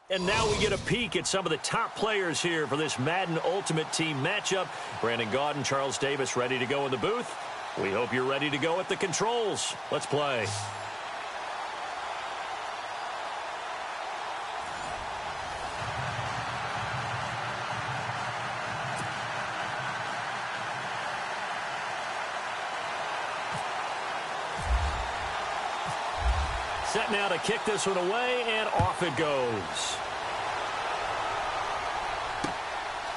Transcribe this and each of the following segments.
And now we get a peek at some of the top players here for this Madden Ultimate Team matchup. Brandon Gaudin, Charles Davis ready to go in the booth. We hope you're ready to go at the controls. Let's play. Set now to kick this one away, and off it goes.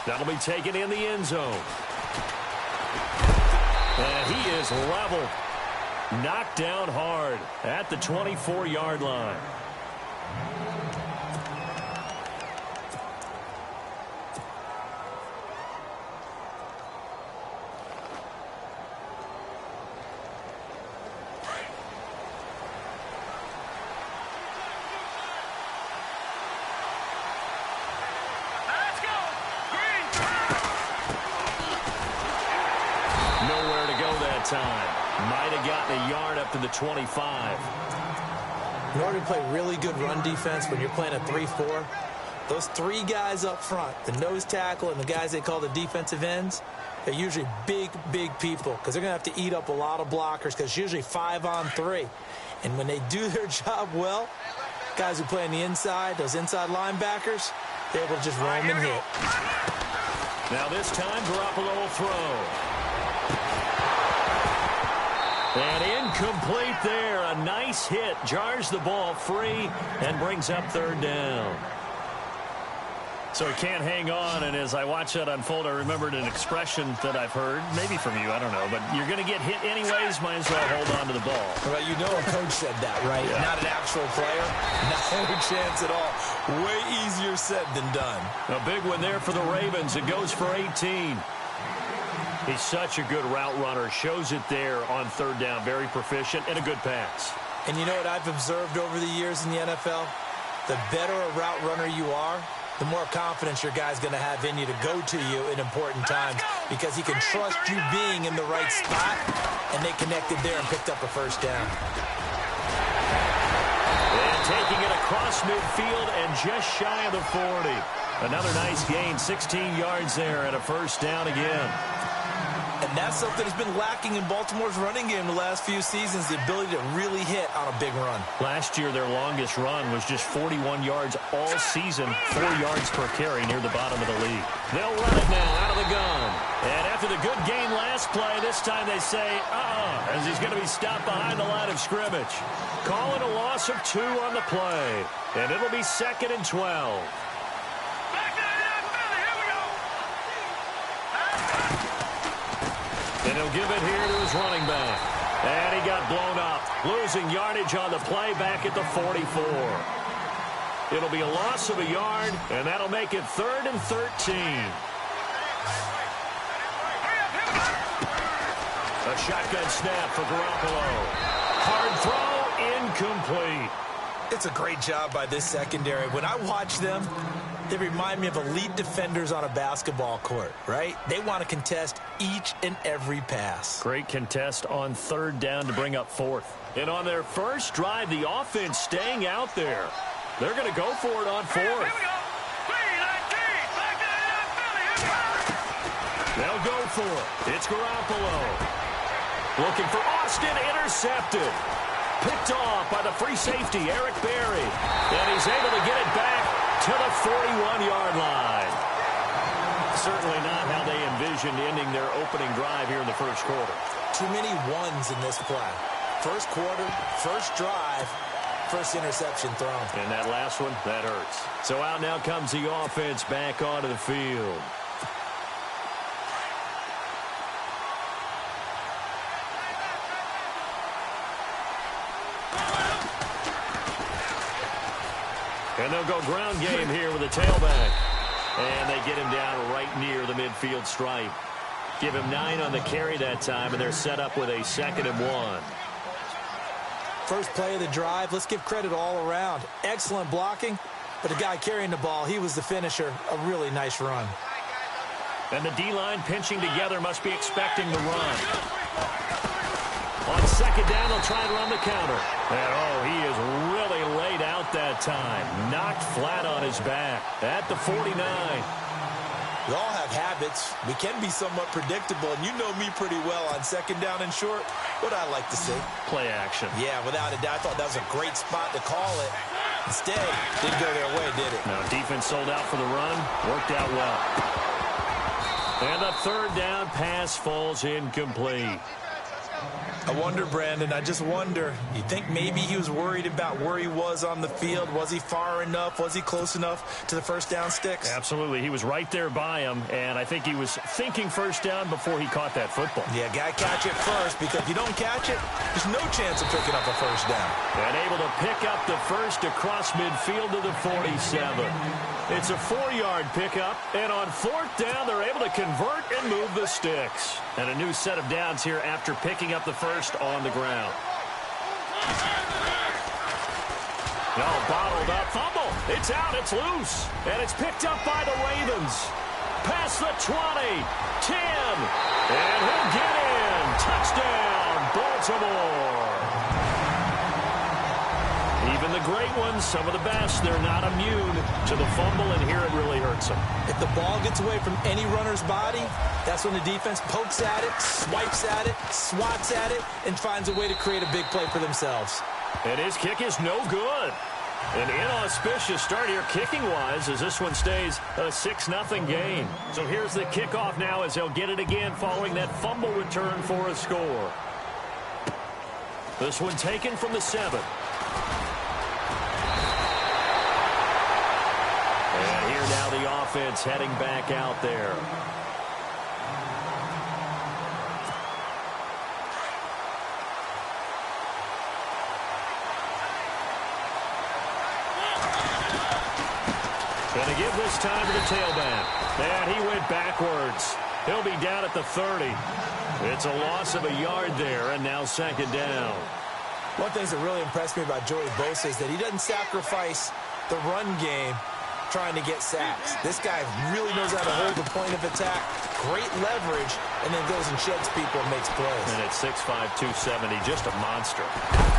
That'll be taken in the end zone. And he is level. Knocked down hard at the 24-yard line. Time. Might have gotten a yard up to the 25. In order to play really good run defense when you're playing a 3-4, those three guys up front, the nose tackle and the guys they call the defensive ends, they're usually big people because they're going to have to eat up a lot of blockers because it's usually 5-on-3. And when they do their job well, guys who play on the inside, those inside linebackers, they're able to just roam and hit. Now this time, Garoppolo will throw. And incomplete there. A nice hit. Jars the ball free and brings up third down. So he can't hang on, and as I watch that unfold, I remembered an expression that I've heard, maybe from you, I don't know, but you're going to get hit anyways, might as well hold on to the ball. Well, you know a coach said that, right? Yeah. Not an actual player. No chance at all. Way easier said than done. A big one there for the Ravens. It goes for 18. He's such a good route runner. Shows it there on third down. Very proficient and a good pass. And you know what I've observed over the years in the NFL? The better a route runner you are, the more confidence your guy's going to have in you to go to you in important times because he can trust you being in the right spot, and they connected there and picked up a first down. And taking it across midfield and just shy of the 40. Another nice gain, 16 yards there and a first down again. And that's something that's been lacking in Baltimore's running game the last few seasons, the ability to really hit on a big run. Last year, their longest run was just 41 yards all season, 4 yards per carry near the bottom of the league. They'll run it now out of the gun. And after the good game last play, this time they say, as he's going to be stopped behind the line of scrimmage. Calling a loss of 2 on the play. And it'll be 2nd and 12. And he'll give it here to his running back. And he got blown up. Losing yardage on the play back at the 44. It'll be a loss of a yard, and that'll make it 3rd and 13. A shotgun snap for Garoppolo. Hard throw, incomplete. It's a great job by this secondary. When I watch them, they remind me of elite defenders on a basketball court, right? They want to contest each and every pass. Great contest on third down to bring up 4th. And on their first drive, the offense staying out there. They're going to go for it on 4th. They'll go for it. It's Garoppolo. Looking for Austin, intercepted. Picked off by the free safety, Eric Berry. And he's able to get it back to the 41-yard line. Certainly not how they envisioned ending their opening drive here in the first quarter. Too many ones in this play. First quarter, first drive, first interception thrown. And that last one, that hurts. So out now comes the offense back onto the field. And they'll go ground game here with a tailback. And they get him down right near the midfield stripe. Give him 9 on the carry that time, and they're set up with a 2nd and 1. First play of the drive, let's give credit all around. Excellent blocking, but the guy carrying the ball, he was the finisher. A really nice run. And the D-line pinching together must be expecting the run. On second down, they'll try and run the counter. And, oh, he is really laid out that time. Knocked flat on his back at the 49. We all have habits. We can be somewhat predictable, and you know me pretty well on second down and short. What I like to see? Play action. Yeah, without a doubt. I thought that was a great spot to call it. Instead, didn't go their way, did it? No, defense sold out for the run. Worked out well. And the third down pass falls incomplete. I wonder, Brandon, I just wonder, you think maybe he was worried about where he was on the field? Was he far enough? Was he close enough to the first down sticks? Absolutely. He was right there by him, and I think he was thinking first down before he caught that football. Yeah, got to catch it first, because if you don't catch it, there's no chance of picking up a first down. And able to pick up the first across midfield to the 47. It's a 4-yard pickup, and on fourth down, they're able to convert and move the sticks. And a new set of downs here after picking up the first on the ground. No, bottled up. Fumble. It's out. It's loose. And it's picked up by the Ravens. Past the 20. 10. And he'll get in. Touchdown, Baltimore. Even the great ones, some of the best, they're not immune to the fumble, and here it really hurts them. If the ball gets away from any runner's body, that's when the defense pokes at it, swipes at it, swats at it, and finds a way to create a big play for themselves. And his kick is no good. An inauspicious start here kicking-wise as this one stays a 6-0 game. So here's the kickoff now as they'll get it again following that fumble return for a score. This one taken from the 7. And here now the offense heading back out there. Going to give this time to the tailback. And he went backwards. He'll be down at the 30. It's a loss of a yard there, and now second down. One thing that really impressed me about Joey Bosa is that he doesn't sacrifice the run game trying to get sacks. This guy really knows how to hold the point of attack, great leverage, and then goes and sheds people and makes plays. And at 6'5", 270, just a monster.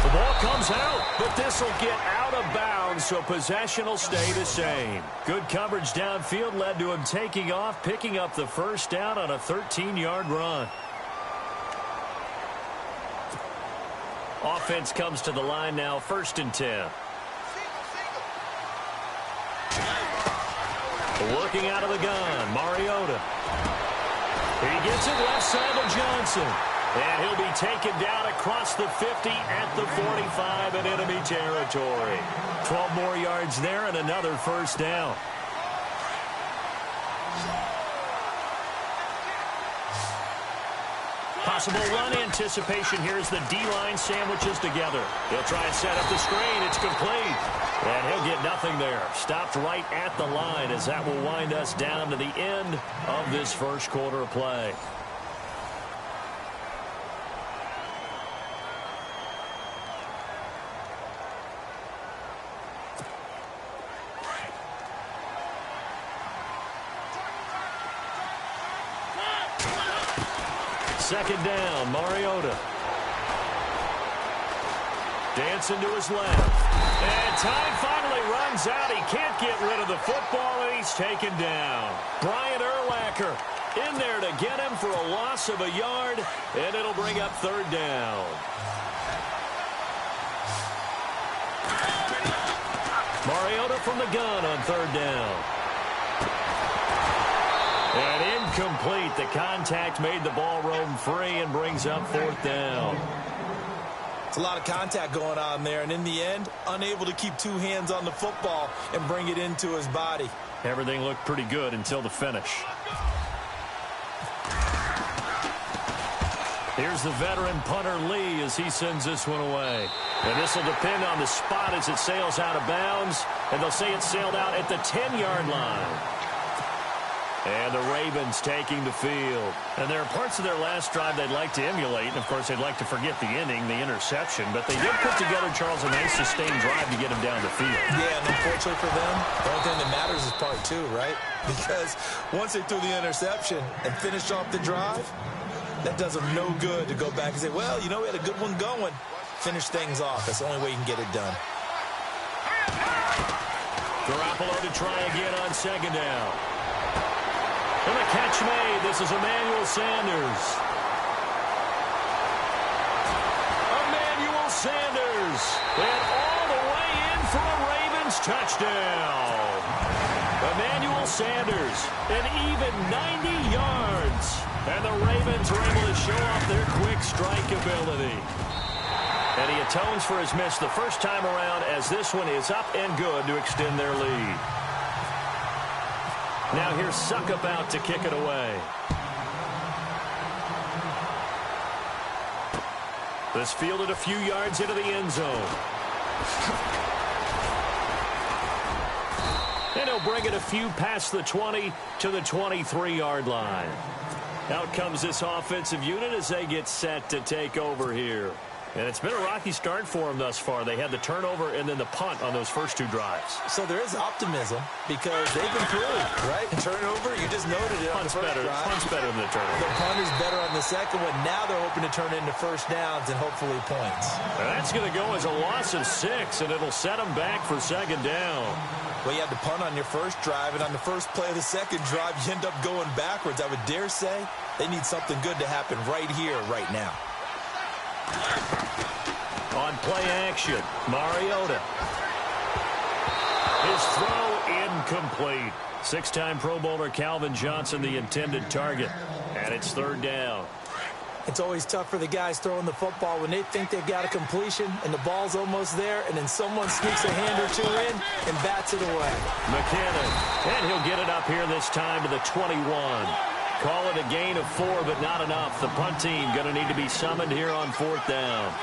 The ball comes out, but this will get out of bounds, so possession will stay the same. Good coverage downfield led to him taking off, picking up the first down on a 13-yard run. Offense comes to the line now, 1st and 10. Working out of the gun, Mariota. He gets it left side to Johnson. And he'll be taken down across the 50 at the 45 in enemy territory. 12 more yards there and another first down. Possible run anticipation here as the D-line sandwiches together. He'll try and set up the screen. It's complete. And he'll get nothing there. Stopped right at the line as that will wind us down to the end of this first quarter of play. Second down, Mariota. Dancing to his left. And time finally runs out. He can't get rid of the football, and he's taken down. Brian Urlacher in there to get him for a loss of a yard, and it'll bring up third down. Mariota from the gun on third down. And incomplete. The contact made the ball roam free and brings up fourth down. It's a lot of contact going on there, and in the end, unable to keep two hands on the football and bring it into his body. Everything looked pretty good until the finish. Here's the veteran punter Lee as he sends this one away. And this will depend on the spot as it sails out of bounds. And they'll say it sailed out at the 10-yard line. And the Ravens taking the field. And there are parts of their last drive they'd like to emulate. And, of course, they'd like to forget the inning, the interception. But they did put together, Charles, a nice sustained drive to get him down the field. Yeah, and unfortunately for them, the only thing that matters is part two, right? Because once they threw the interception and finished off the drive, That does them no good to go back and say, well, you know, we had a good one going. Finish things off. That's the only way you can get it done. Garoppolo to try again on second down. And the catch made. This is Emmanuel Sanders. Emmanuel Sanders. And all the way in for a Ravens touchdown. Emmanuel Sanders, an even 90 yards. And the Ravens are able to show off their quick strike ability. And he atones for his miss the first time around, as this one is up and good to extend their lead. Now here's Suckup out to kick it away. This fielded a few yards into the end zone. And he'll bring it a few past the 20 to the 23-yard line. Out comes this offensive unit as they get set to take over here. And it's been a rocky start for them thus far. They had the turnover and then the punt on those first two drives. So there is optimism because they've improved, right? Turnover, you just noted it on the first drive. Punt's better than the turnover. The punt is better on the second one. Now they're hoping to turn it into first downs and hopefully points. And that's going to go as a loss of 6, and it'll set them back for second down. Well, you had the punt on your first drive, and on the first play of the second drive, you end up going backwards. I would dare say they need something good to happen right here, right now. On play action, Mariota. His throw incomplete. 6-time Pro Bowler Calvin Johnson, the intended target. And it's third down. It's always tough for the guys throwing the football when they think they've got a completion and the ball's almost there, and then someone sneaks a hand or two in and bats it away. McKinnon, and he'll get it up here this time to the 21. Call it a gain of 4, but not enough. The punt team going to need to be summoned here on fourth down.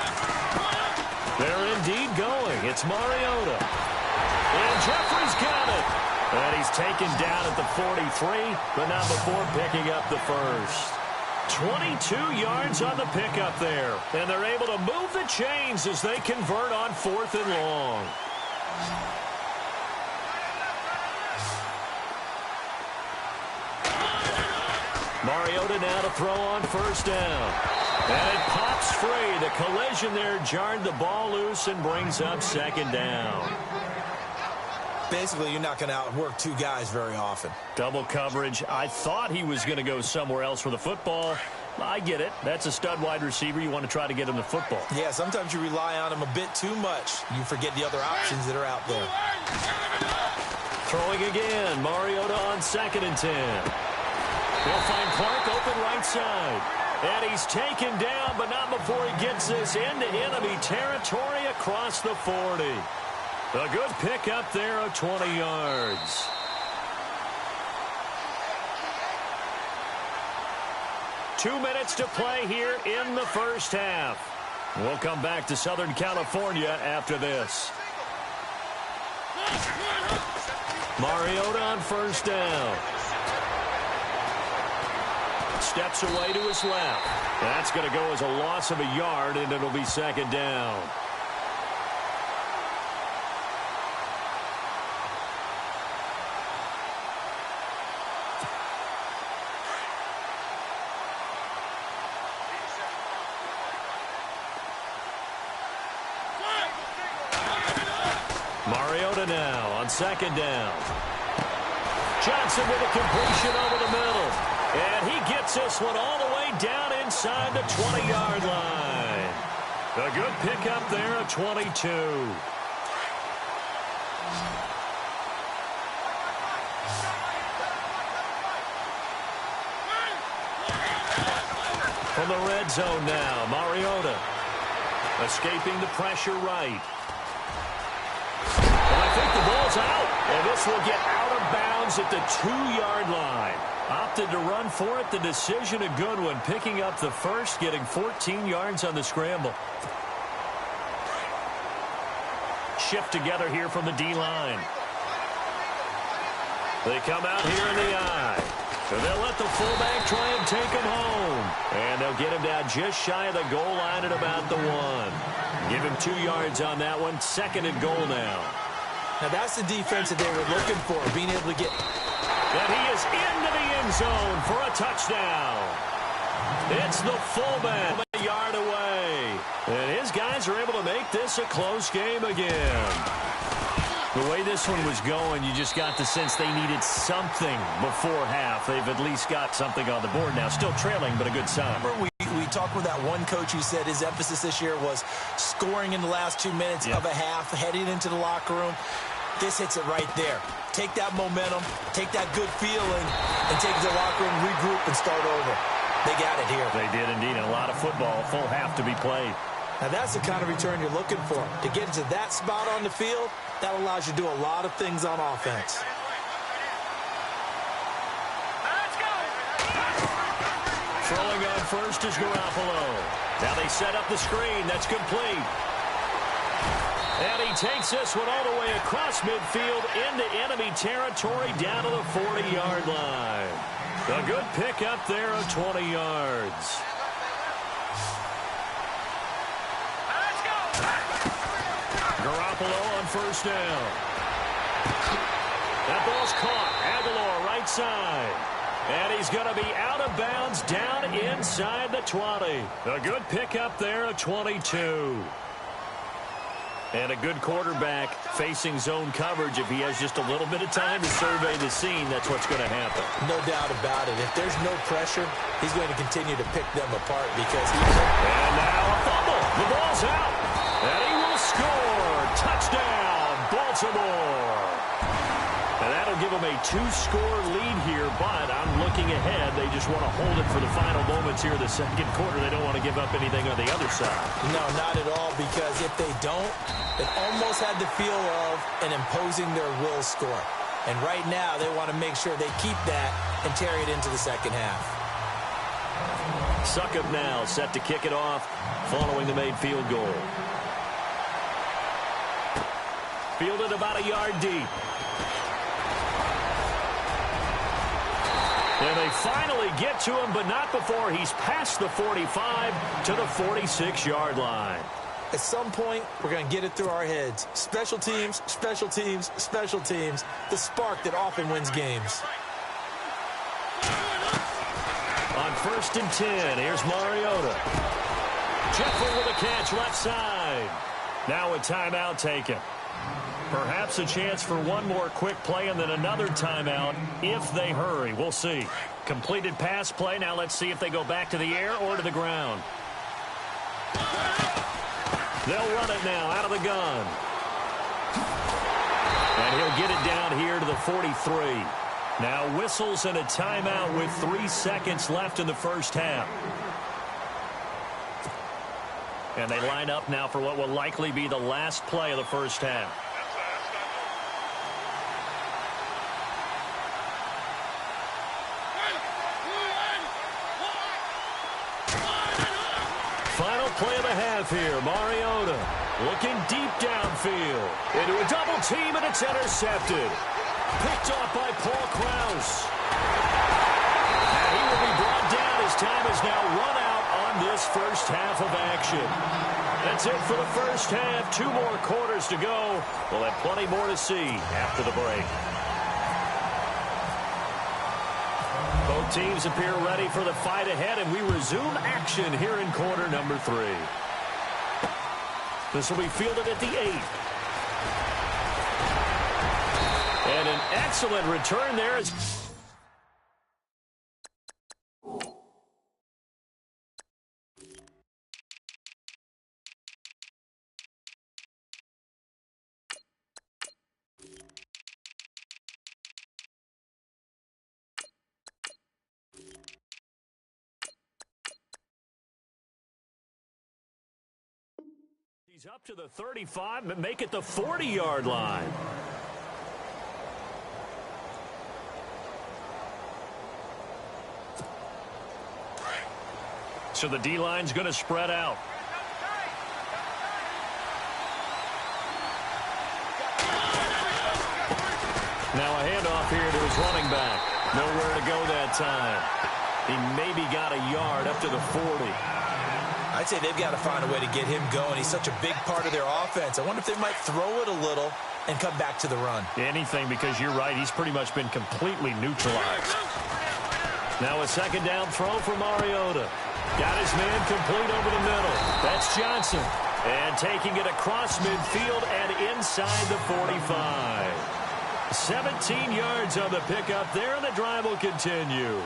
They're indeed going. It's Mariota. And Jeffrey's got it. And he's taken down at the 43, but not before picking up the first. 22 yards on the pickup there. And they're able to move the chains as they convert on fourth and long. Mariota now to throw on first down. And it pops free. The collision there jarred the ball loose and brings up second down. Basically, you're not going to outwork two guys very often. Double coverage. I thought he was going to go somewhere else for the football. I get it. That's a stud wide receiver. You want to try to get him the football. Yeah, sometimes you rely on him a bit too much. You forget the other options that are out there. Throwing again. Mariota on 2nd and 10. He'll find Clark open right side. And he's taken down, but not before he gets this into enemy territory across the 40. A good pick up there of 20 yards. Two minutes to play here in the first half. We'll come back to Southern California after this. Mariota on first down. Steps away to his left. That's going to go as a loss of a yard, and it'll be second down. Mariota now on second down. Johnson with a completion over the middle. And he gets this one all the way down inside the 20-yard line. A good pickup there of 22. From the red zone now, Mariota escaping the pressure right. And I think the ball's out. And this will get out of bounds at the 2-yard line. Opted to run for it. The decision a good one. Picking up the first, getting 14 yards on the scramble. Shift together here from the D-line. They come out here in the I. So they'll let the fullback try and take him home. And they'll get him down just shy of the goal line at about the 1. Give him 2 yards on that one. 2nd and goal now. Now that's the defense that they were looking for, being able to get... And he is into the end zone for a touchdown. It's the fullback a yard away. And his guys are able to make this a close game again. The way this one was going, you just got the sense they needed something before half. They've at least got something on the board now. Still trailing, but a good sign. We talked with that one coach who said his emphasis this year was scoring in the last 2 minutes of a half, heading into the locker room. This hits it right there. Take that momentum, take that good feeling, and take it to the locker room, regroup, and start over. They got it here. They did indeed, and a lot of football, full half to be played. Now that's the kind of return you're looking for. To get into that spot on the field, that allows you to do a lot of things on offense. Throwing on first is Garoppolo. Now they set up the screen. That's complete. And he takes this one all the way across midfield into enemy territory down to the 40-yard line. A good pickup there of 20 yards. Garoppolo on first down. That ball's caught. Aguilar right side. And he's going to be out of bounds down inside the 20. A good pickup there of 22. And a good quarterback facing zone coverage. If he has just a little bit of time to survey the scene, that's what's going to happen. No doubt about it. If there's no pressure, he's going to continue to pick them apart because And now a fumble. The ball's out. And he will score. Touchdown, Baltimore. And that'll give them a 2-score lead here, but I'm looking ahead. They just want to hold it for the final moments here in the second quarter. They don't want to give up anything on the other side. No, not at all, because if they don't, it almost had the feel of an imposing their will score. And right now, they want to make sure they keep that and carry it into the second half. Succop now set to kick it off following the made field goal. Fielded about a yard deep. And they finally get to him, but not before he's past the 45 to the 46-yard line. At some point, we're going to get it through our heads. Special teams, special teams, special teams. The spark that often wins games. On 1st and 10, here's Mariota. Jeffrey with a catch left side. Now a timeout taken. Perhaps a chance for one more quick play and then another timeout if they hurry. We'll see. Completed pass play. Now let's see if they go back to the air or to the ground. They'll run it now out of the gun. And he'll get it down here to the 43. Now whistles and a timeout with 3 seconds left in the first half. And they line up now for what will likely be the last play of the first half. Final play of the half here. Mariota looking deep downfield. Into a double team, and it's intercepted. Picked off by Paul Krause. And he will be brought down. His time is now run out on this first half of action. That's it for the first half. 2 more quarters to go. We'll have plenty more to see after the break. Both teams appear ready for the fight ahead, and we resume action here in quarter number 3. This will be fielded at the 8. And an excellent return there. He's up to the 35, but make it the 40-yard line. So the D-line's going to spread out. Now a handoff here to his running back. Nowhere to go that time. He maybe got a yard up to the 40. I'd say they've got to find a way to get him going. He's such a big part of their offense. I wonder if they might throw it a little and come back to the run. Anything, because you're right. He's pretty much been completely neutralized. Now a second down throw for Mariota. Got his man complete over the middle. That's Johnson. And taking it across midfield and inside the 45. 17 yards on the pickup there, and the drive will continue.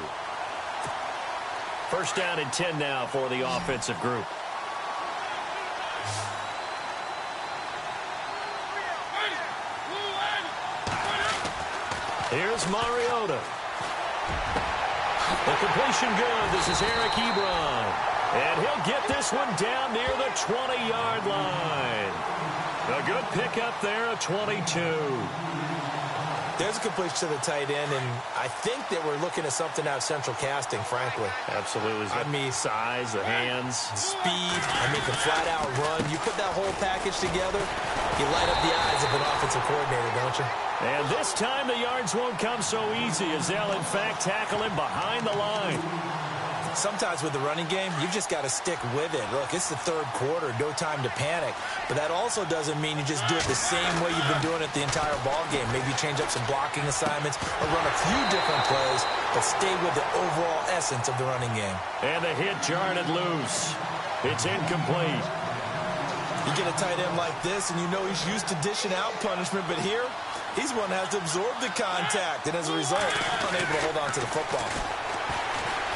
First down and 10 now for the offensive group. Here's Mariota. The completion good. This is Eric Ebron. And he'll get this one down near the 20-yard line. A good pickup there at 22. There's a completion to the tight end, and I think that we're looking at something out of central casting, frankly. Absolutely. I mean, size, the hands. Speed, can flat-out run. You put that whole package together, you light up the eyes of an offensive coordinator, don't you? And this time the yards won't come so easy as they'll, in fact, tackle him behind the line. Sometimes with the running game, you've just got to stick with it. Look, it's the third quarter, no time to panic. But that also doesn't mean you just do it the same way you've been doing it the entire ball game. Maybe change up some blocking assignments or run a few different plays, but stay with the overall essence of the running game. And the hit jarred it loose. It's incomplete. You get a tight end like this, and you know he's used to dishing out punishment, but here, he's one that has to absorb the contact, and as a result, unable to hold on to the football.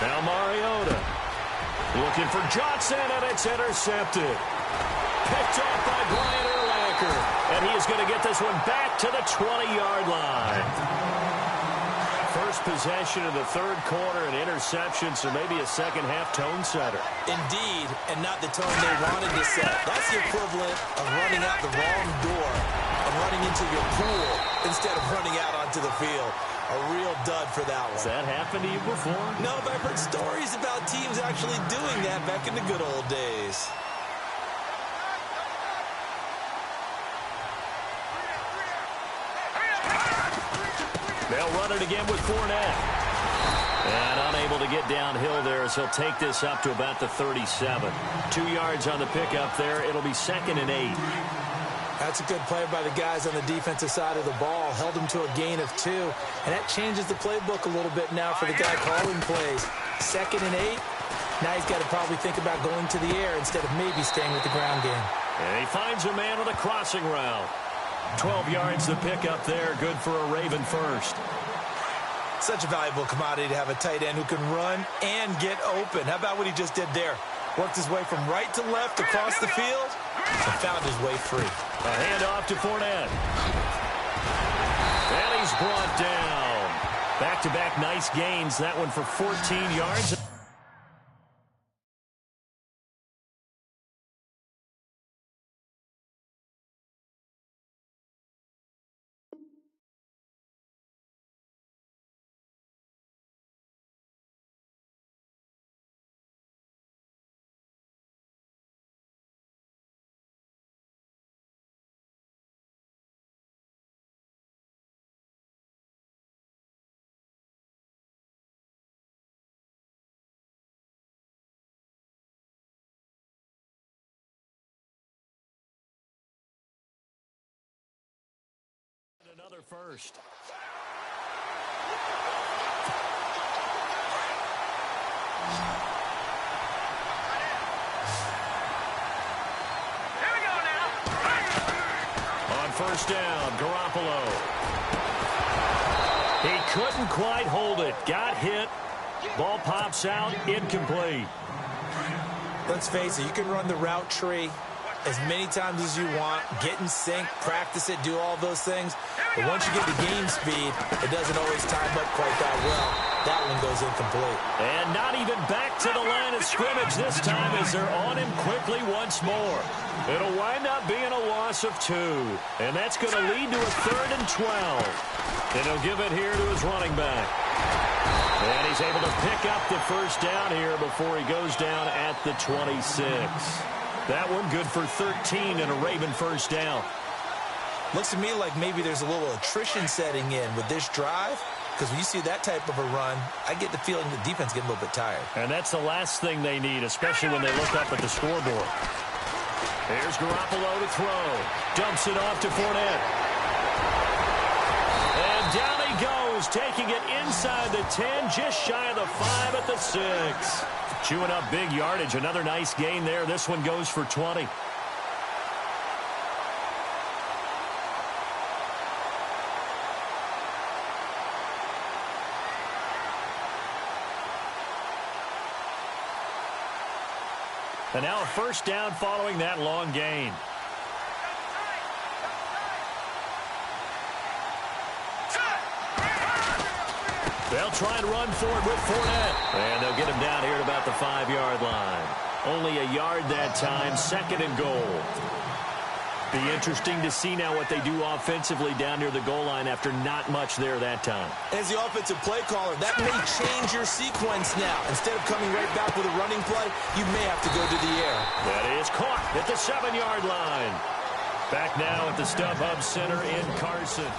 Now Mariota looking for Johnson, and it's intercepted. Picked off by Brian Urlacher, and he is going to get this one back to the 20-yard line. First possession of the third quarter, an interception, so maybe a second-half tone setter. Indeed, and not the tone they wanted to set. That's the equivalent of running out the wrong door and running into your pool instead of running out onto the field. A real dud for that one. Has that happened to you before? No, but I've heard stories about teams actually doing that back in the good old days. They'll run it again with Fournette. And unable to get downhill there as he'll take this up to about the 37. 2 yards on the pickup there. It'll be 2nd and 8. That's a good play by the guys on the defensive side of the ball. Held him to a gain of 2. And that changes the playbook a little bit now for the guy calling plays. 2nd and 8. Now he's got to probably think about going to the air instead of maybe staying with the ground game. And he finds a man on a crossing route. 12 yards to pick up there. Good for a Raven first. Such a valuable commodity to have a tight end who can run and get open. How about what he just did there? Worked his way from right to left across the field and found his way free. A handoff to Fournette. And he's brought down. Back-to-back nice gains. That one for 14 yards. Another first. Here we go now. On first down, Garoppolo. He couldn't quite hold it. Got hit. Ball pops out. Incomplete. Let's face it, you can run the route tree as many times as you want, get in sync, practice it, do all those things. But once you get the game speed, it doesn't always time up quite that well. That one goes incomplete. And not even back to the line of scrimmage this time as they're on him quickly once more. It'll wind up being a loss of 2. And that's going to lead to a 3rd and 12. And he'll give it here to his running back. And he's able to pick up the first down here before he goes down at the 26. That one good for 13 and a Raven first down. Looks to me like maybe there's a little attrition setting in with this drive, because when you see that type of a run, I get the feeling the defense getting a little bit tired. And that's the last thing they need, especially when they look up at the scoreboard. Here's Garoppolo to throw. Dumps it off to Fournette. And down he goes. goes, taking it inside the 10, just shy of the 5 at the 6. Chewing up big yardage. Another nice gain there. This one goes for 20. And now a first down following that long gain. They'll try and run for it with Fournette. And they'll get him down here at about the 5-yard line. Only a yard that time, 2nd and goal. Be interesting to see now what they do offensively down near the goal line after not much there that time. As the offensive play caller, that may change your sequence now. Instead of coming right back with a running play, you may have to go to the air. That is caught at the 7-yard line. Back now at the StubHub Center in Carson.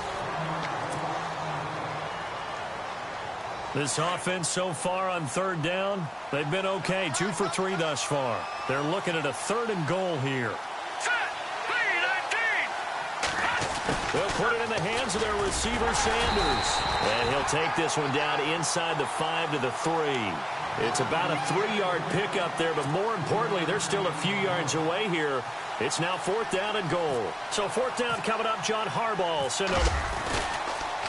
This offense so far on 3rd down, they've been okay. 2 for 3 thus far. They're looking at a 3rd and goal here. They'll put it in the hands of their receiver, Sanders. And he'll take this one down inside the 5 to the 3. It's about a 3-yard pickup there, but more importantly, they're still a few yards away here. It's now 4th down and goal. So 4th down coming up, John Harbaugh. Send over.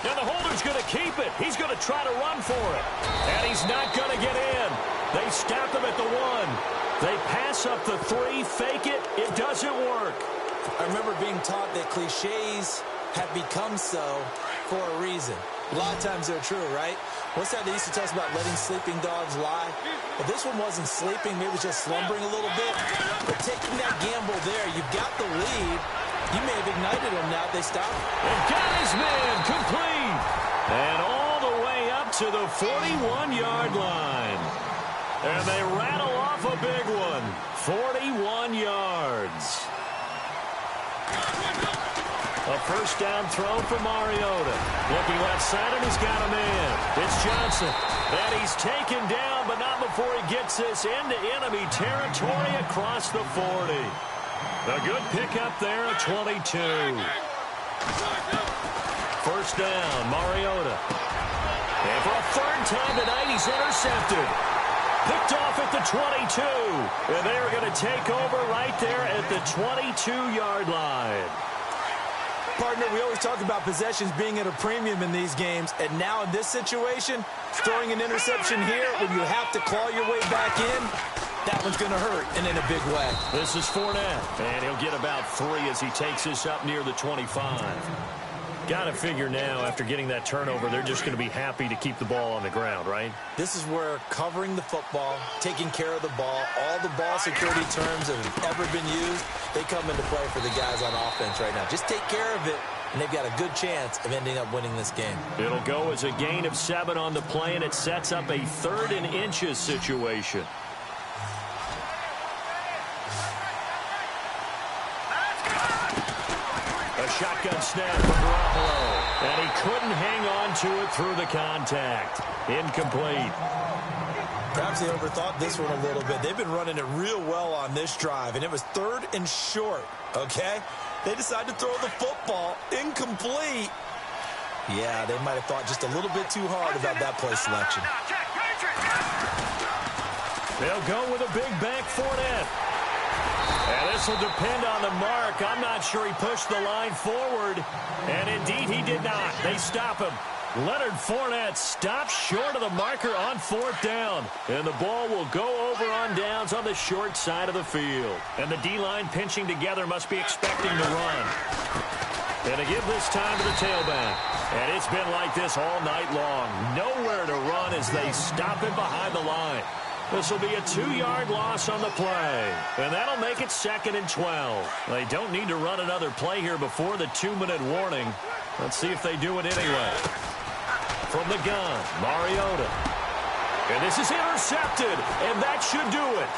And the holder's going to keep it. He's going to try to run for it. And he's not going to get in. They stop him at the 1. They pass up the 3, fake it. It doesn't work. I remember being taught that cliches have become so for a reason. A lot of times they're true, right? What's that they used to tell us about letting sleeping dogs lie? Well, this one wasn't sleeping. Maybe it was just slumbering a little bit. But taking that gamble there, you've got the lead. You may have ignited him now. They stop. And got his man complete. And all the way up to the 41-yard line. And they rattle off a big one. 41 yards. A first down throw for Mariota. Looking left side, and he's got a man. It's Johnson. And he's taken down, but not before he gets this into enemy territory across the 40. A good pickup there at 22. First down, Mariota. And for a 3rd time tonight, he's intercepted. Picked off at the 22. And they're going to take over right there at the 22-yard line. Partner, we always talk about possessions being at a premium in these games, and now in this situation, throwing an interception here when you have to claw your way back in, that one's going to hurt, and in a big way. This is Fournette, and he'll get about 3 as he takes this up near the 25. Got to figure now, after getting that turnover, they're just going to be happy to keep the ball on the ground, right? This is where covering the football, taking care of the ball, all the ball security terms that have ever been used, they come into play for the guys on offense right now. Just take care of it, and they've got a good chance of ending up winning this game. It'll go as a gain of 7 on the play, and it sets up a 3rd and inches situation. A shotgun snap for Garoppolo. And he couldn't hang on to it through the contact. Incomplete. Perhaps they overthought this one a little bit. They've been running it real well on this drive, and it was 3rd and short, okay? They decided to throw the football incomplete. Yeah, they might have thought just a little bit too hard about that play selection. They'll go with a big bank Fournette. And this will depend on the mark. I'm not sure he pushed the line forward. And indeed, he did not. They stop him. Leonard Fournette stops short of the marker on 4th down. And the ball will go over on downs on the short side of the field. And the D-line pinching together must be expecting to run. And to give this time to the tailback. And it's been like this all night long. Nowhere to run as they stop him behind the line. This will be a 2-yard loss on the play. And that'll make it 2nd and 12. They don't need to run another play here before the 2-minute warning. Let's see if they do it anyway. From the gun, Mariota. And this is intercepted, and that should do it.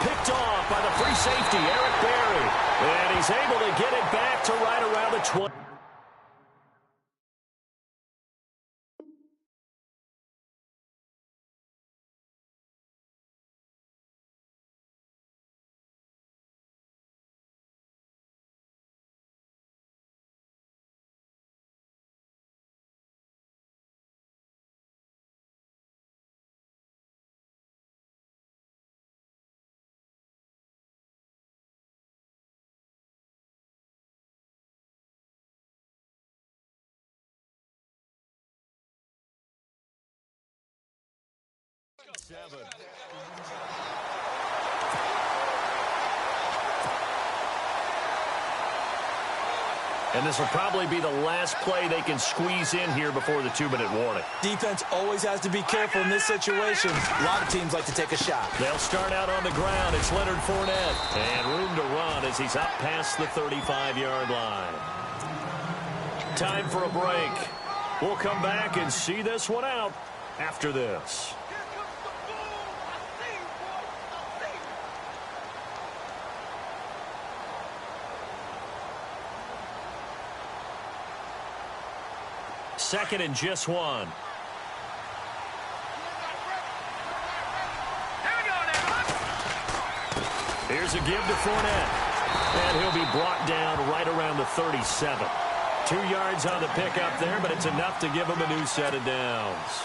Picked off by the free safety, Eric Berry. And he's able to get it back to right around the 20. 7. And this will probably be the last play they can squeeze in here before the 2-minute warning. Defense always has to be careful in this situation. A lot of teams like to take a shot. They'll start out on the ground. It's Leonard Fournette. And room to run as he's up past the 35-yard line. Time for a break. We'll come back and see this one out after this. Second and just 1. Here's a give to Fournette. And he'll be brought down right around the 37. 2 yards on the pickup there, but it's enough to give him a new set of downs.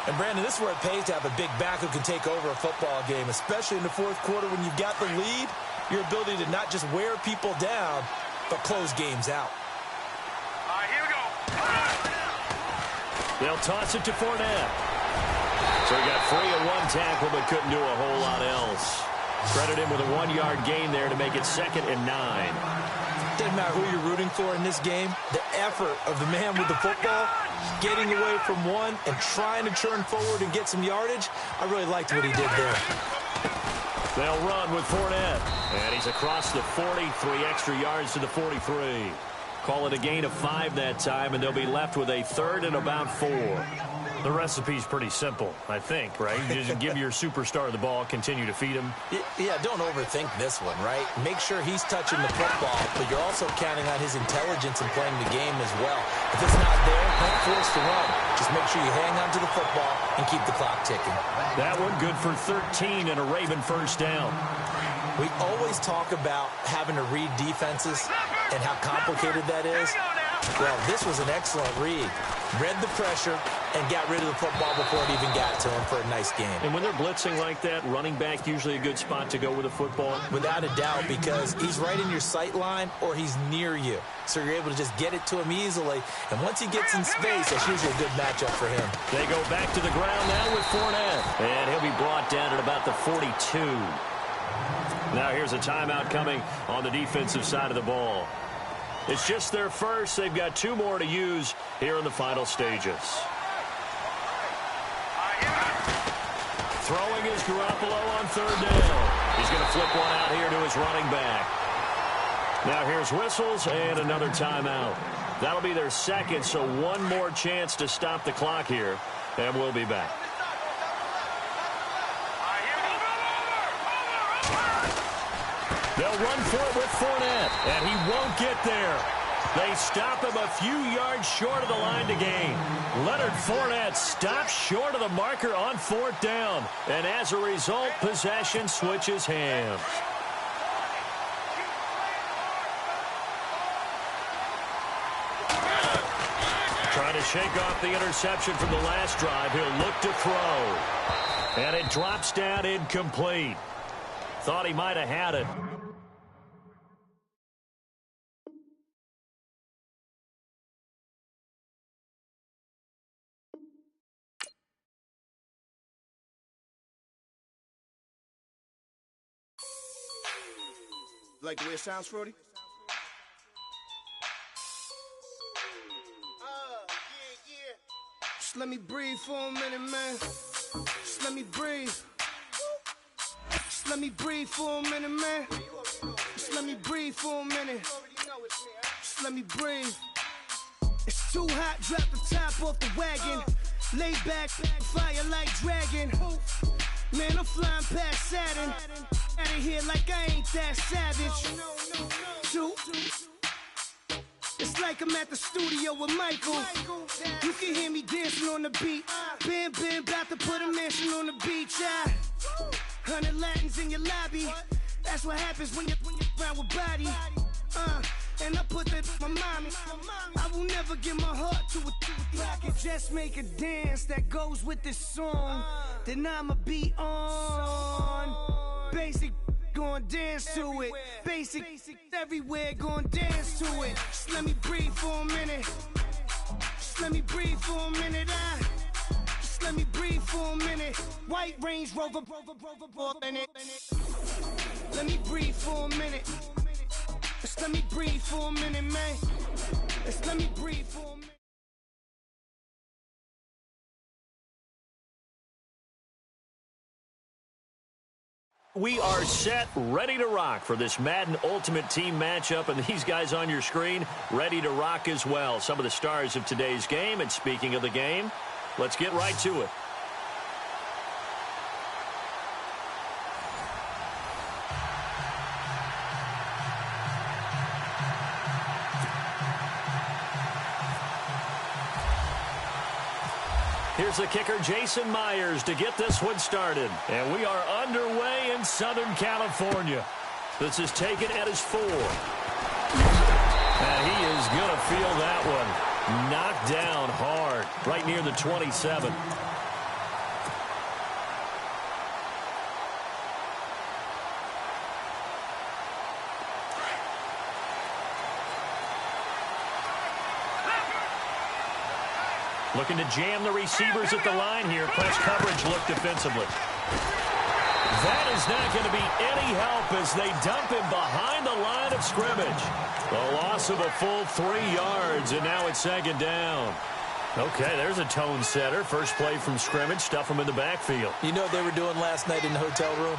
And, Brandon, this is where it pays to have a big back who can take over a football game, especially in the fourth quarter when you've got the lead. Your ability to not just wear people down, but close games out. All right, here we go. They'll toss it to Fournette. So he got free of 1 tackle, but couldn't do a whole lot else. Credit him with a 1-yard gain there to make it 2nd and 9. Doesn't matter who you're rooting for in this game. The effort of the man with the football, getting away from one and trying to turn forward and get some yardage, I really liked what he did there. They'll run with Fournette. And he's across the 40, 3 extra yards to the 43. Call it a gain of 5 that time, and they'll be left with a 3rd and about 4. The recipe's pretty simple, I think, right? You just give your superstar the ball, continue to feed him. Yeah, don't overthink this one, right? Make sure he's touching the football, but you're also counting on his intelligence in playing the game as well. If it's not there, don't force the run. Just make sure you hang on to the football and keep the clock ticking. That one good for 13 and a Raven first down. We always talk about having to read defenses and how complicated that is. Well, this was an excellent read. Read the pressure and got rid of the football before it even got to him for a nice game. And when they're blitzing like that, running back usually a good spot to go with a football? Without a doubt, because he's right in your sight line or he's near you. So you're able to just get it to him easily. And once he gets in space, that's usually a good matchup for him. They go back to the ground now with Fournette. And he'll be brought down at about the 42. Now here's a timeout coming on the defensive side of the ball. It's just their first. They've got 2 more to use here in the final stages. Throwing is Garoppolo on 3rd down. He's going to flip one out here to his running back. Now here's whistles and another timeout. That'll be their 2nd, so 1 more chance to stop the clock here, and we'll be back. They'll run for it with Fournette, and he won't get there. They stop him a few yards short of the line to gain. Leonard Fournette stops short of the marker on 4th down, and as a result, possession switches hands. Trying to shake off the interception from the last drive. He'll look to throw, and it drops down incomplete. Thought he might have had it. Like the way it sounds, Frody? Yeah. Just let me breathe for a minute, man. Just let me breathe. Just let me breathe for a minute, man. Just let me breathe for a minute. Just let me breathe. It's too hot, drop the top off the wagon. Lay back, fire like dragon. Man, I'm flying past Saturn. Out of here like I ain't that savage. It's like I'm at the studio with Michael. You can hear me dancing on the beat. Bam, about to put a mansion on the beach. 100 Latins in your lobby. That's what happens when you're around with body. And I put that in my mommy. I will never give my heart to a I can just make a dance that goes with this song. Then I'ma be on. Basic, gon' dance to it. Basic, everywhere, gon' dance to it. Just let me breathe for a minute. Just let me breathe for a minute. Just let me breathe for a minute. White Range Rover, in it. Let me breathe for a minute. Just let me breathe for a minute, man. Just let me breathe for a minute. We are set, ready to rock for this Madden Ultimate Team matchup, and these guys on your screen ready to rock as well. Some of the stars of today's game, and speaking of the game, let's get right to it. Here's the kicker, Jason Myers, to get this one started. And we are underway in Southern California. This is taken at his 4. And he is going to feel that one. Knocked down hard, right near the 27. Looking to jam the receivers at the line here. Press coverage look defensively. That is not going to be any help as they dump him behind the line of scrimmage. The loss of a full 3 yards, and now it's second down. Okay, there's a tone setter. First play from scrimmage, stuff him in the backfield. You know what they were doing last night in the hotel room?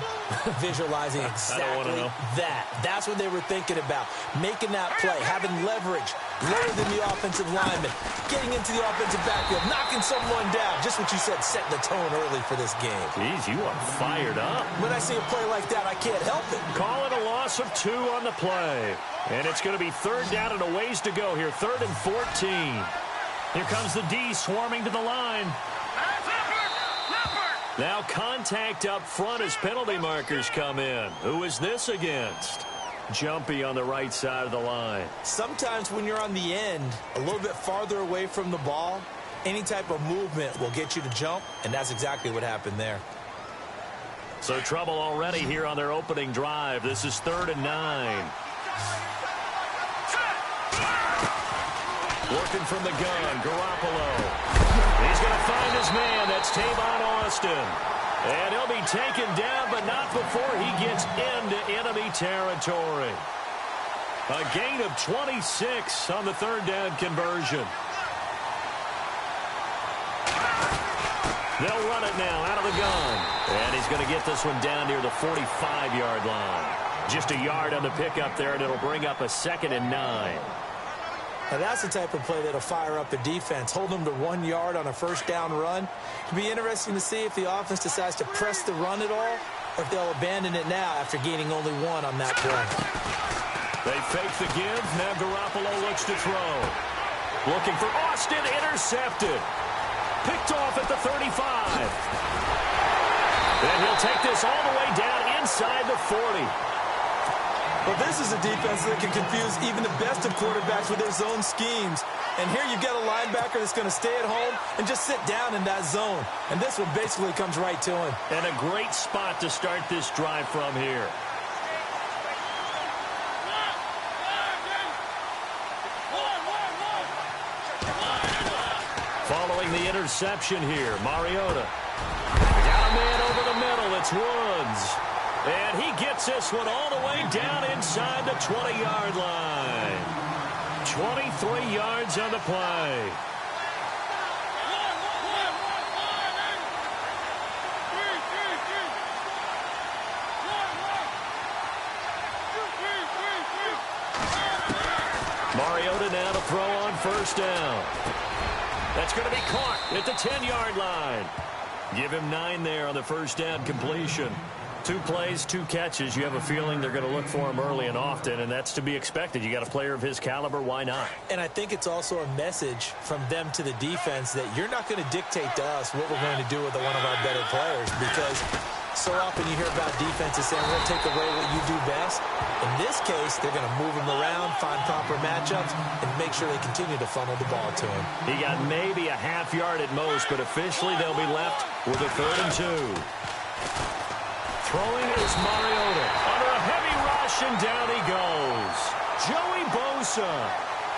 Visualizing exactly that. That's what they were thinking about. Making that play, having leverage, lower than the offensive lineman, getting into the offensive backfield, knocking someone down. Just what you said, setting the tone early for this game. Jeez, you are fired up. When I see a play like that, I can't help it. Call it a loss of 2 on the play. And it's going to be third down and a ways to go here. 3rd and 14. Here comes the D swarming to the line. Now contact up front as penalty markers come in. Who is this against? Jumpy on the right side of the line. Sometimes when you're on the end, a little bit farther away from the ball, any type of movement will get you to jump, and that's exactly what happened there. So trouble already here on their opening drive. This is 3rd and 9. Working from the gun, Garoppolo. He's going to find his man. That's Tavon Austin. And he'll be taken down, but not before he gets into enemy territory. A gain of 26 on the 3rd down conversion. They'll run it now out of the gun. And he's going to get this one down near the 45-yard line. Just a yard on the pickup there, and it'll bring up a 2nd and 9. Now that's the type of play that'll fire up the defense. Hold them to 1 yard on a first down run. It'll be interesting to see if the offense decides to press the run at all, or if they'll abandon it now after gaining only 1 on that play. They fake the give. Now Garoppolo looks to throw. Looking for Austin. Intercepted. Picked off at the 35. And he'll take this all the way down inside the 40. Well, this is a defense that can confuse even the best of quarterbacks with their zone schemes. And here you get a linebacker that's going to stay at home and just sit down in that zone. And this one basically comes right to him. And a great spot to start this drive from here. Following the interception here, Mariota. Got a man over the middle. It's Woods. And he gets this one all the way down inside the 20-yard line. 23 yards on the play. Mariota now to throw on first down. That's going to be caught at the 10-yard line. Give him 9 there on the first down completion. 2 plays, 2 catches. You have a feeling they're going to look for him early and often, and that's to be expected. You got a player of his caliber, why not? And I think it's also a message from them to the defense that you're not going to dictate to us what we're going to do with one of our better players, because so often you hear about defenses saying, we'll take away what you do best. In this case, they're going to move him around, find proper matchups, and make sure they continue to funnel the ball to him. He got maybe a half yard at most, but officially they'll be left with a 3rd and 2. Throwing is Mariota. Under a heavy rush, and down he goes. Joey Bosa.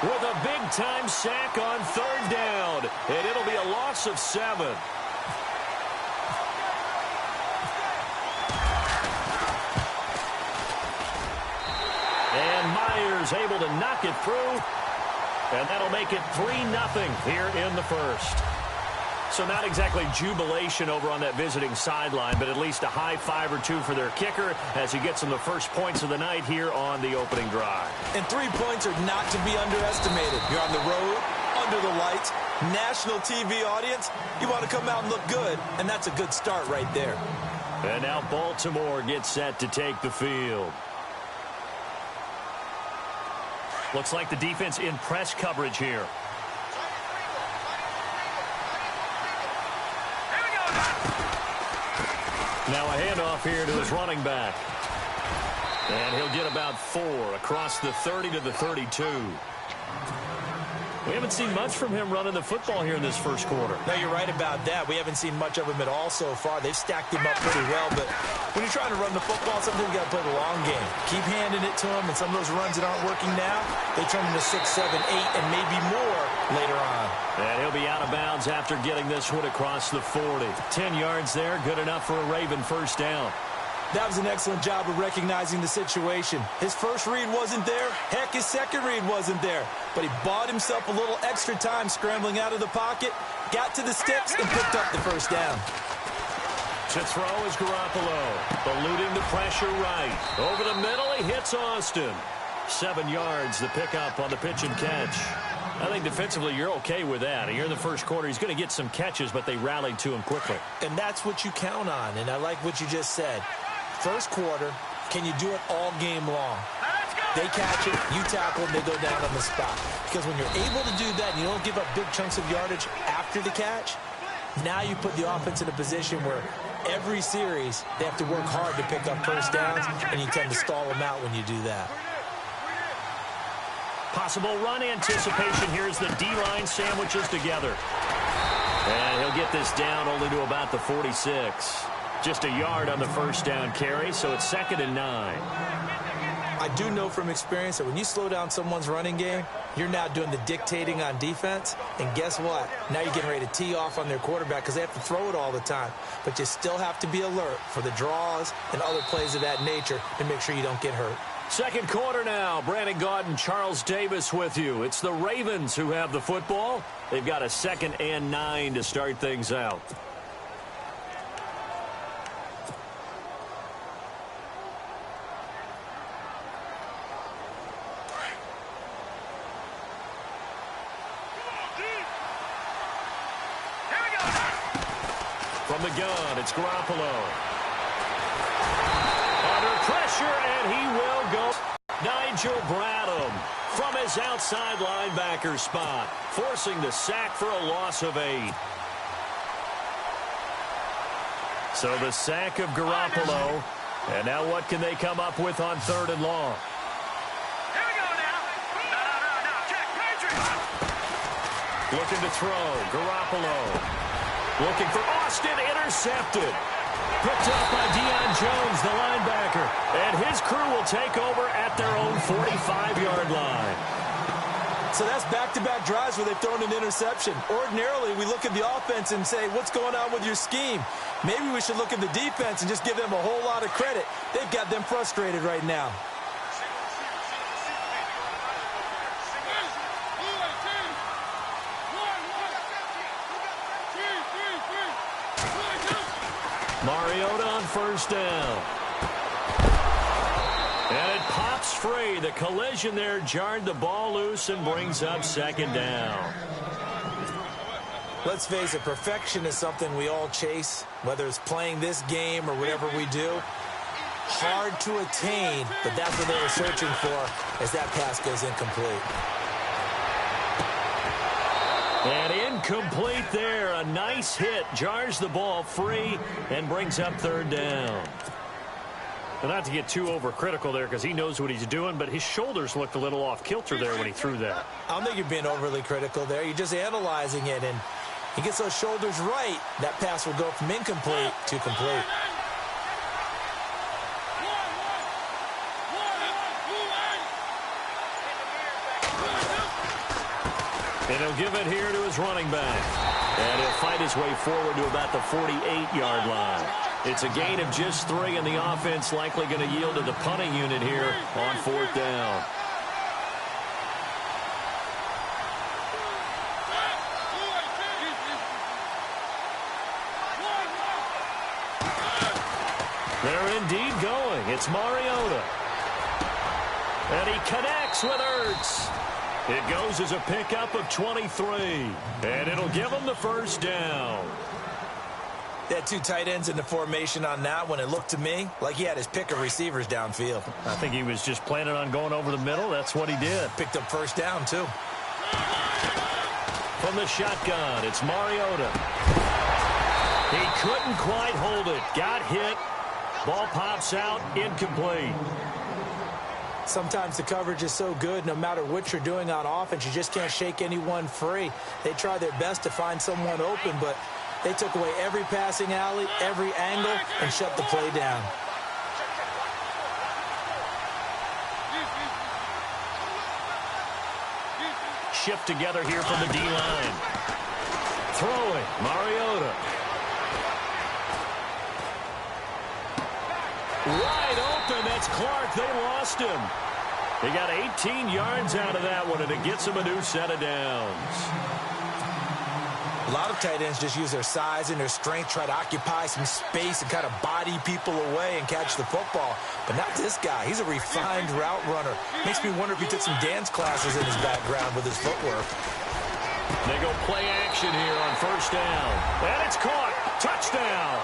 with a big-time sack on third down, and it'll be a loss of 7. And Myers able to knock it through, and that'll make it 3-0 here in the first. So not exactly jubilation over on that visiting sideline, but at least a high 5 or 2 for their kicker as he gets them the first points of the night here on the opening drive. And 3 points are not to be underestimated. You're on the road, under the lights, national TV audience. You want to come out and look good, and that's a good start right there. And now Baltimore gets set to take the field. Looks like the defense in press coverage here. Now a handoff here to his running back. And he'll get about 4 across the 30 to the 32. We haven't seen much from him running the football here in this first quarter. No, you're right about that. We haven't seen much of him at all so far. They've stacked him up pretty well, but when you're trying to run the football, sometimes you got to play the long game. Keep handing it to him, and some of those runs that aren't working now, they turn into 6, 7, 8, and maybe more later on. And he'll be out of bounds after getting this one across the 40. 10 yards there, good enough for a Raven first down. That was an excellent job of recognizing the situation. His first read wasn't there. Heck, his second read wasn't there. But he bought himself a little extra time scrambling out of the pocket, got to the sticks, and picked up the first down. To throw is Garoppolo, eluding the pressure right. Over the middle, he hits Austin. 7 yards, the pickup on the pitch and catch. I think defensively you're okay with that. Here in the first quarter, he's going to get some catches, but they rallied to him quickly. And that's what you count on, and I like what you just said. First quarter, can you do it all game long? They catch it, you tackle them, they go down on the spot. Because when you're able to do that and you don't give up big chunks of yardage after the catch, now you put the offense in a position where every series they have to work hard to pick up first downs, and you tend to stall them out when you do that. Possible run anticipation here as the D-line sandwiches together. And he'll get this down only to about the 46. Just a yard on the first down carry, so it's 2nd and 9. I do know from experience that when you slow down someone's running game, you're now doing the dictating on defense. And guess what? Now you're getting ready to tee off on their quarterback because they have to throw it all the time. But you still have to be alert for the draws and other plays of that nature to make sure you don't get hurt. Second quarter now. Brandon Gaudin, Charles Davis with you. It's the Ravens who have the football. They've got a 2nd and 9 to start things out. From the gun, it's Garoppolo. Under pressure, and he will go. Nigel Bradham from his outside linebacker spot, forcing the sack for a loss of 8. So the sack of Garoppolo, and now what can they come up with on 3rd and long? Here we go now. No. Check, Patriot. Looking to throw, Garoppolo. Looking for Austin, intercepted. Picked up by Deion Jones, the linebacker. And his crew will take over at their own 45-yard line. So that's back-to-back drives where they've thrown an interception. Ordinarily, we look at the offense and say, what's going on with your scheme? Maybe we should look at the defense and just give them a whole lot of credit. They've got them frustrated right now. Mariota on first down. And it pops free. The collision there jarred the ball loose and brings up 2nd down. Let's face it, perfection is something we all chase, whether it's playing this game or whatever we do. Hard to attain, but that's what they were searching for as that pass goes incomplete. And incomplete there. A nice hit. Jars the ball free and brings up 3rd down. Well, not to get too overcritical there because he knows what he's doing, but his shoulders looked a little off kilter there when he threw that. I don't think you're being overly critical there. You're just analyzing it, and he gets those shoulders right. That pass will go from incomplete to complete. And he'll give it here to his running back. And he'll fight his way forward to about the 48-yard line. It's a gain of just 3, and the offense likely going to yield to the punting unit here on 4th down. They're indeed going. It's Mariota. And he connects with Ertz. It goes as a pickup of 23. And it'll give him the first down. They had 2 tight ends in the formation on that one. It looked to me like he had his pick of receivers downfield. I think he was just planning on going over the middle. That's what he did. Picked up first down, too. From the shotgun, it's Mariota. He couldn't quite hold it. Got hit. Ball pops out, incomplete. Sometimes the coverage is so good, no matter what you're doing on offense, you just can't shake anyone free. They try their best to find someone open, but they took away every passing alley, every angle, and shut the play down. Shift together here from the D-line. Throwing, Mariota. Wide open, that's Clark. They lost him. They got 18 yards out of that one, and it gets him a new set of downs. A lot of tight ends just use their size and their strength, try to occupy some space and kind of body people away and catch the football. But not this guy. He's a refined route runner. Makes me wonder if he took some dance classes in his background with his footwork. They go play action here on first down. And it's caught. Touchdown.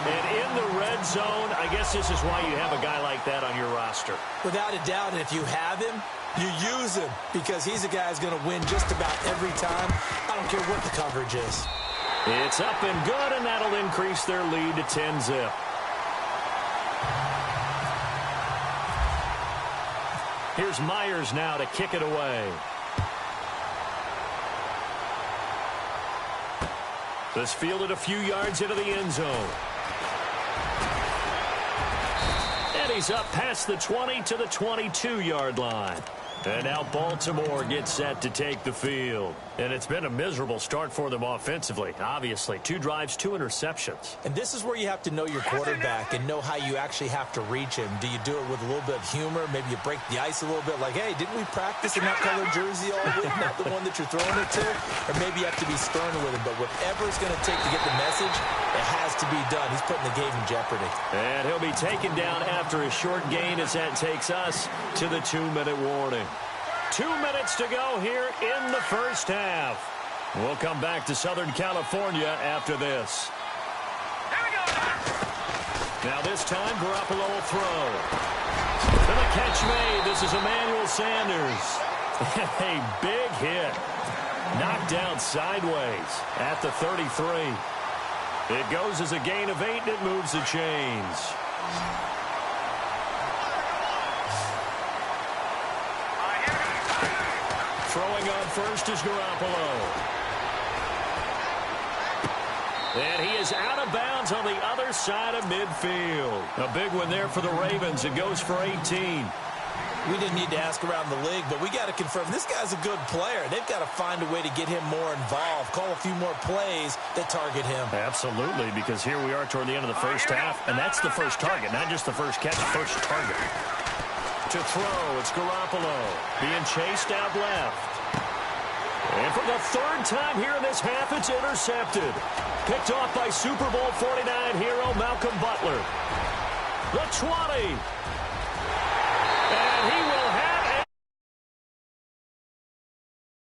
And in the red zone, I guess this is why you have a guy like that on your roster. Without a doubt, and if you have him, you use him because he's a guy who's going to win just about every time. I don't care what the coverage is. It's up and good, and that'll increase their lead to 10-zip. Here's Myers now to kick it away. This fielded a few yards into the end zone. And he's up past the 20 to the 22-yard line. And now Baltimore gets set to take the field. And it's been a miserable start for them offensively, obviously. 2 drives, 2 interceptions. And this is where you have to know your quarterback and know how you actually have to reach him. Do you do it with a little bit of humor? Maybe you break the ice a little bit like, hey, didn't we practice in that colored jersey all week, not the one that you're throwing it to? Or maybe you have to be stern with him. But whatever it's going to take to get the message, it has to be done. He's putting the game in jeopardy. And he'll be taken down after a short gain as that takes us to the 2-minute warning. 2 minutes to go here in the first half. We'll come back to Southern California after this. Now this time, Garoppolo will throw. And the catch made. This is Emmanuel Sanders. A big hit. Knocked down sideways at the 33. It goes as a gain of 8, and it moves the chains. Throwing on first is Garoppolo. And he is out of bounds on the other side of midfield. A big one there for the Ravens. It goes for 18. We didn't need to ask around the league, but we got to confirm this guy's a good player. They've got to find a way to get him more involved, call a few more plays that target him. Absolutely, because here we are toward the end of the first half, and that's the first target, not just the first catch, the first target. To throw, it's Garoppolo being chased out left. And for the 3rd time here in this half, it's intercepted. Picked off by Super Bowl 49 hero Malcolm Butler. The 20.